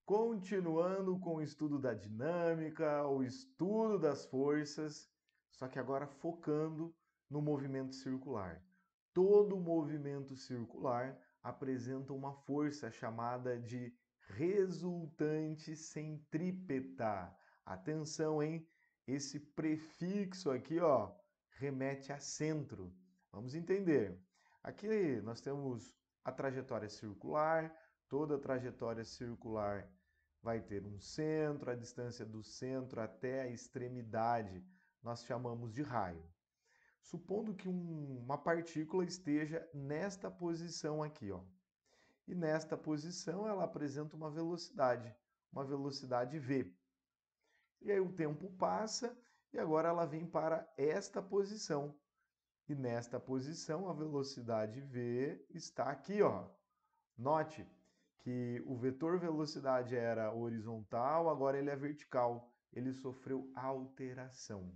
Continuando com o estudo da dinâmica, o estudo das forças, só que agora focando no movimento circular. Todo movimento circular apresenta uma força chamada de resultante centrípeta. Atenção, hein? Esse prefixo aqui, ó, remete a centro. Vamos entender. Aqui nós temos a trajetória circular. Toda trajetória circular vai ter um centro, a distância do centro até a extremidade nós chamamos de raio. Supondo que uma partícula esteja nesta posição aqui, ó. E nesta posição ela apresenta uma velocidade v. E aí o tempo passa e agora ela vem para esta posição. E nesta posição a velocidade v está aqui, ó. Note que o vetor velocidade era horizontal, agora ele é vertical. Ele sofreu alteração.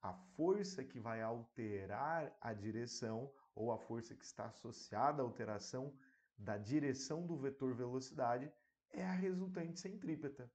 A força que vai alterar a direção, ou a força que está associada à alteração da direção do vetor velocidade, é a resultante centrípeta.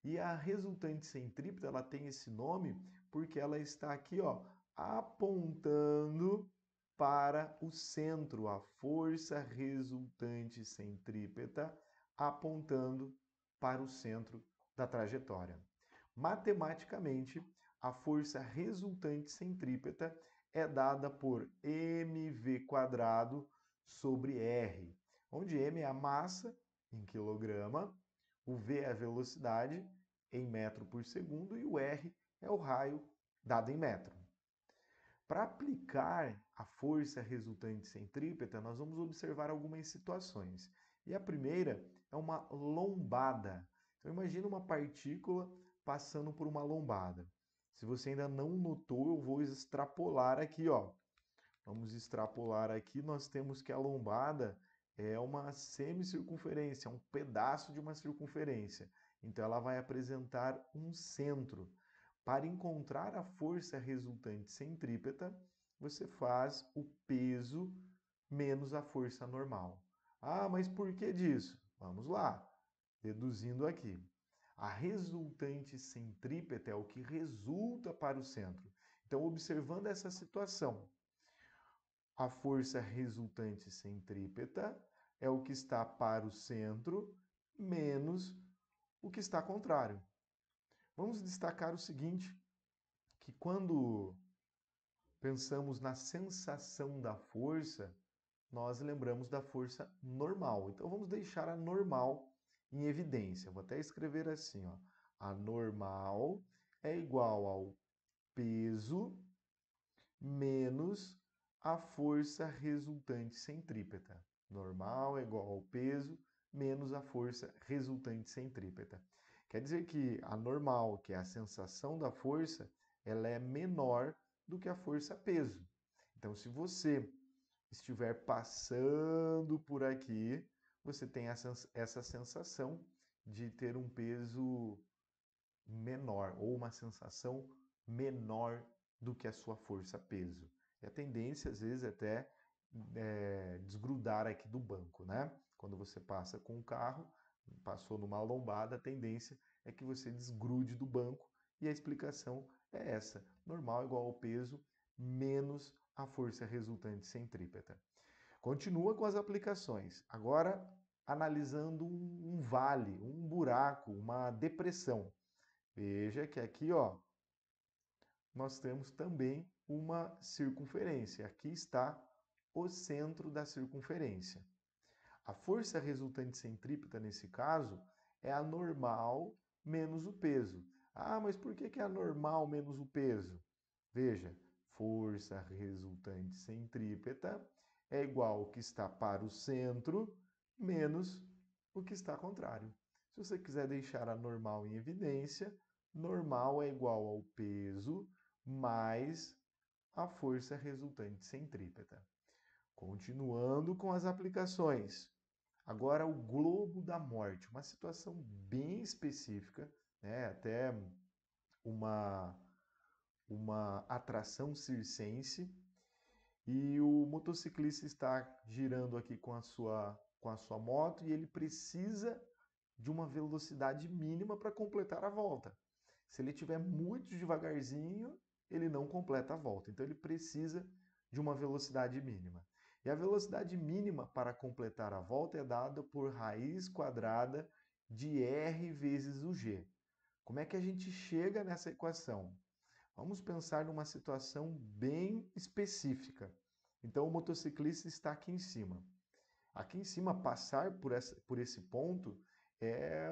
E a resultante centrípeta, ela tem esse nome porque ela está aqui, ó, apontando para o centro, a força resultante centrípeta apontando para o centro da trajetória. Matematicamente, a força resultante centrípeta é dada por mv² sobre r, onde m é a massa em quilograma, o v é a velocidade em metro por segundo e o r é o raio dado em metro. Para aplicar a força resultante centrípeta, nós vamos observar algumas situações. E a primeira é uma lombada. Então imagina uma partícula passando por uma lombada. Se você ainda não notou, eu vou extrapolar aqui, ó. Vamos extrapolar aqui, nós temos que a lombada é uma semicircunferência, um pedaço de uma circunferência. Então ela vai apresentar um centro. Para encontrar a força resultante centrípeta, você faz o peso menos a força normal. Ah, mas por que disso? Vamos lá, deduzindo aqui. A resultante centrípeta é o que resulta para o centro. Então, observando essa situação, a força resultante centrípeta é o que está para o centro menos o que está contrário. Vamos destacar o seguinte, que quando pensamos na sensação da força, nós lembramos da força normal. Então vamos deixar a normal em evidência. Vou até escrever assim, ó. A normal é igual ao peso menos a força resultante centrípeta. Normal é igual ao peso menos a força resultante centrípeta. Quer dizer que a normal, que é a sensação da força, ela é menor do que a força peso. Então, se você estiver passando por aqui, você tem essa sensação de ter um peso menor, ou uma sensação menor do que a sua força-peso. E a tendência, às vezes, até desgrudar aqui do banco, né? Quando você passa com o carro, passou numa lombada, a tendência é que você desgrude do banco e a explicação é essa. Normal igual ao peso menos a força resultante centrípeta. Continua com as aplicações. Agora, analisando um vale, um buraco, uma depressão. Veja que aqui, ó, nós temos também uma circunferência. Aqui está o centro da circunferência. A força resultante centrípeta, nesse caso, é a normal menos o peso. Ah, mas por que é a normal menos o peso? Veja, força resultante centrípeta é igual ao que está para o centro menos o que está contrário. Se você quiser deixar a normal em evidência, normal é igual ao peso mais a força resultante centrípeta. Continuando com as aplicações. Agora o globo da morte, uma situação bem específica, né? Até uma atração circense, e o motociclista está girando aqui com a sua moto e ele precisa de uma velocidade mínima para completar a volta. Se ele estiver muito devagarzinho, ele não completa a volta. Então ele precisa de uma velocidade mínima. E a velocidade mínima para completar a volta é dada por raiz quadrada de r vezes o g. Como é que a gente chega nessa equação? Vamos pensar numa situação bem específica. Então o motociclista está aqui em cima. Aqui em cima, passar por esse ponto é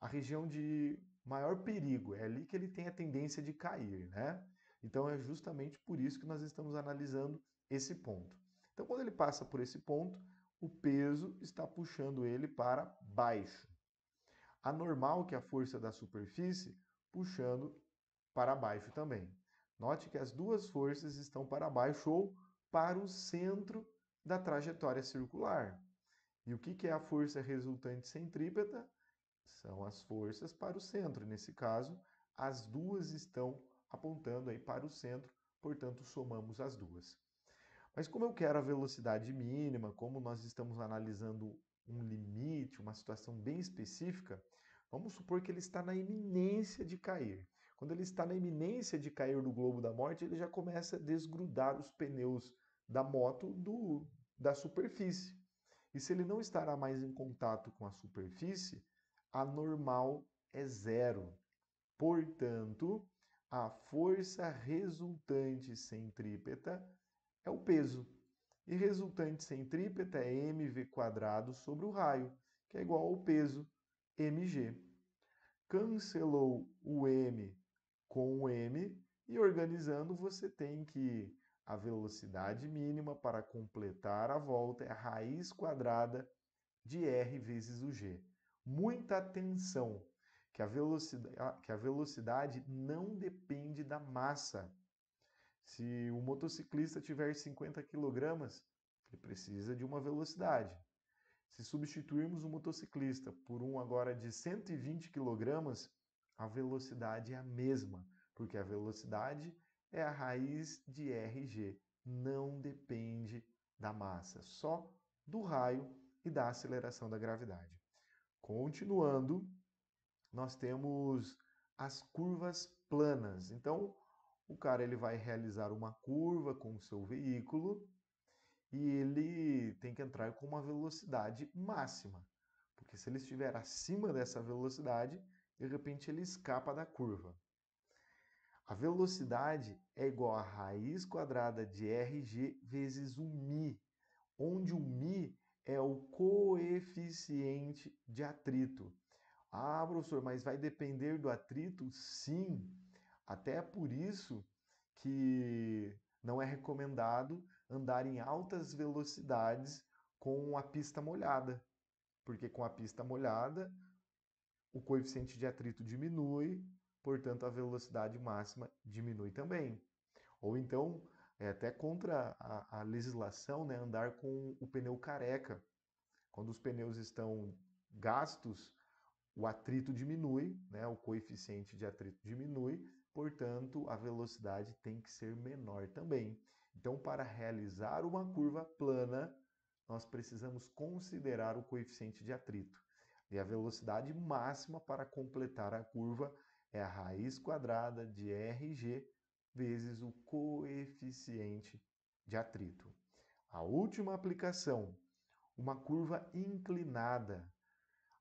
a região de maior perigo, é ali que ele tem a tendência de cair, né? Então é justamente por isso que nós estamos analisando esse ponto. Então, quando ele passa por esse ponto, o peso está puxando ele para baixo. Anormal que a força da superfície puxando para baixo também. Note que as duas forças estão para baixo ou para o centro da trajetória circular. E o que é a força resultante centrípeta? São as forças para o centro. Nesse caso, as duas estão apontando aí para o centro, portanto, somamos as duas. Mas como eu quero a velocidade mínima, como nós estamos analisando um limite, uma situação bem específica, vamos supor que ele está na iminência de cair. Quando ele está na iminência de cair do globo da morte, ele já começa a desgrudar os pneus da moto da superfície. E se ele não estará mais em contato com a superfície, a normal é zero. Portanto, a força resultante centrípeta é o peso. E resultante centrípeta é mv² sobre o raio, que é igual ao peso mg. Cancelou o m com o m e organizando você tem que a velocidade mínima para completar a volta é a raiz quadrada de r vezes o g. Muita atenção, que a velocidade não depende da massa. Se o motociclista tiver 50 kg, ele precisa de uma velocidade. Se substituirmos o motociclista por um agora de 120 kg, a velocidade é a mesma, porque a velocidade é a raiz de RG, não depende da massa, só do raio e da aceleração da gravidade. Continuando, nós temos as curvas planas. Então, o cara ele vai realizar uma curva com o seu veículo e ele tem que entrar com uma velocidade máxima, porque se ele estiver acima dessa velocidade, de repente ele escapa da curva. A velocidade é igual a raiz quadrada de RG vezes o μ, onde o μ é o coeficiente de atrito. Ah, professor, mas vai depender do atrito? Sim. Até por isso que não é recomendado andar em altas velocidades com a pista molhada, porque com a pista molhada o coeficiente de atrito diminui, portanto a velocidade máxima diminui também. Ou então, é até contra a legislação, né, andar com o pneu careca. Quando os pneus estão gastos, o atrito diminui, né, o coeficiente de atrito diminui, portanto, a velocidade tem que ser menor também. Então, para realizar uma curva plana, nós precisamos considerar o coeficiente de atrito. E a velocidade máxima para completar a curva é a raiz quadrada de RG vezes o coeficiente de atrito. A última aplicação, uma curva inclinada.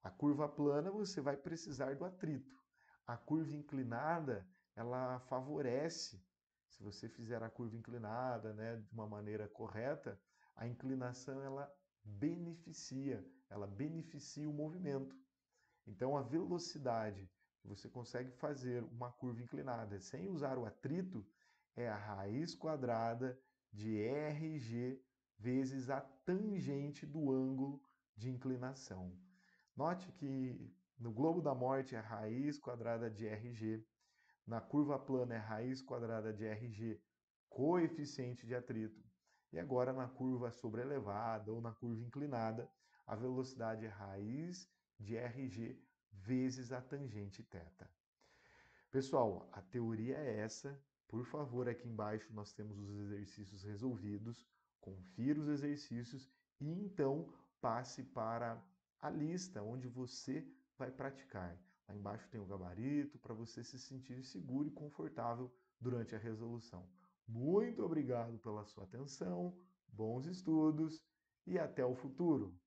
A curva plana você vai precisar do atrito. A curva inclinada, ela favorece. Se você fizer a curva inclinada, né, de uma maneira correta, a inclinação ela beneficia o movimento. Então a velocidade que você consegue fazer uma curva inclinada sem usar o atrito é a raiz quadrada de RG vezes a tangente do ângulo de inclinação. Note que no globo da morte é raiz quadrada de RG, na curva plana é raiz quadrada de RG, coeficiente de atrito. E agora na curva sobrelevada ou na curva inclinada, a velocidade é raiz de RG vezes a tangente θ. Pessoal, a teoria é essa. Por favor, aqui embaixo nós temos os exercícios resolvidos. Confira os exercícios e então passe para a lista onde você vai praticar. Lá embaixo tem o gabarito para você se sentir seguro e confortável durante a resolução. Muito obrigado pela sua atenção, bons estudos e até o futuro!